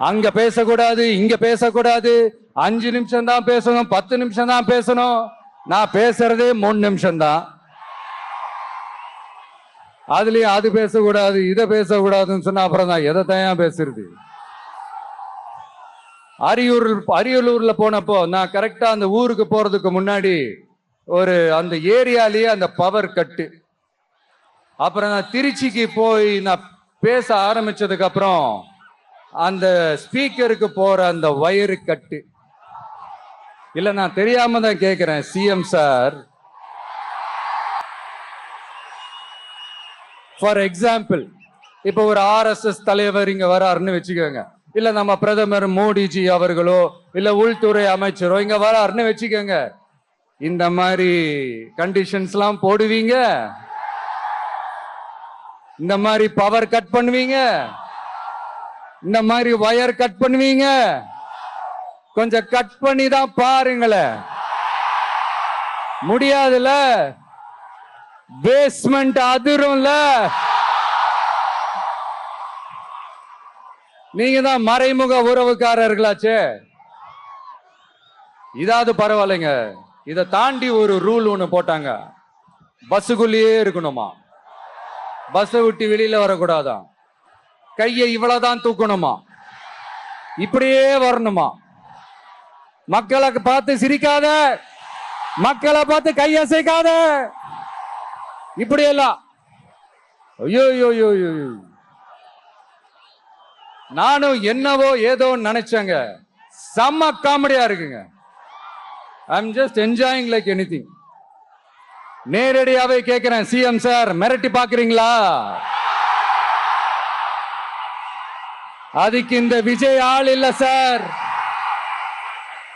அங்க பேசக்கூடாது, இங்க பேசக்கூடாது, 5 நிமிஷம் தான் பேசணும், 10 நிமிஷம் தான் பேசணும். நான் பேசுறதே 3 நிமிஷம் தான். அதுலயும் அது பேசக்கூடாது, இதை பேசக்கூடாதுன்னு சொன்னா அப்புறம் தான் எதை தான் பேசுறது? அரியலூர்ல போனப்போ நான் கரெக்டா அந்த ஊருக்கு போறதுக்கு முன்னாடி அந்த ஏரியாலேயே அந்த பவர் கட்டு. அப்புறம் நான் திருச்சிக்கு போய் நான் பேச ஆரம்பிச்சதுக்கு அப்புறம் அந்த ஸ்பீக்கருக்கு போற அந்த வயரு கட்டு. இல்ல நான் தெரியாம தான் கேட்கிறேன் சிஎம் சார். ஃபார் எக்ஸாம்பிள், இப்ப ஒரு RSS தலைவர் இங்க வராருன்னு வச்சுக்கோங்க, இல்ல நம்ம பிரதமர் மோடிஜி அவர்களோ இல்ல உள்துறை அமைச்சரோ இங்க வராருன்னு வச்சுக்கோங்க, இந்த மாதிரி கண்டிஷன்ஸ் எல்லாம் போடுவீங்க? இந்த மாதிரி பவர் கட் பண்ணுவீங்க? இந்த மாதிரி வயர் கட் பண்ணுவீங்க? கொஞ்சம் கட் பண்ணி தான் பாருங்களேன். முடியாதுல, பேஸ்மெண்ட் அதிரும்ல. நீங்க தான் மறைமுக உறவுக்காரர்களாச்சே. இதாவது பரவாயில்லைங்க. இதை தாண்டி ஒரு ரூல் ஒண்ணு போட்டாங்க, பஸ்ஸுக்குள்ளேயே இருக்கணுமா, பஸ்ஸை விட்டு வெளியில வரக்கூடாதான், கையை இவ்வளவுதான் தூக்கணுமா, இப்படியே வரணுமா, மக்களை பார்த்து சிரிக்காத, மக்களை பார்த்து கையசைக்காத, இப்படி எல்லாம். ஐயோ ஐயோ ஐயோ, நானும் என்னவோ ஏதோ நினைச்சேங்க. செம்ம காமெடியா இருக்குங்க. I'm just enjoying like anything. நேரடியாவே கேட்கிறேன், சிஎம் சார் மிரட்டி பாக்குறீங்களா? அதுக்கு இந்த விஜய் ஆள் இல்ல சார்.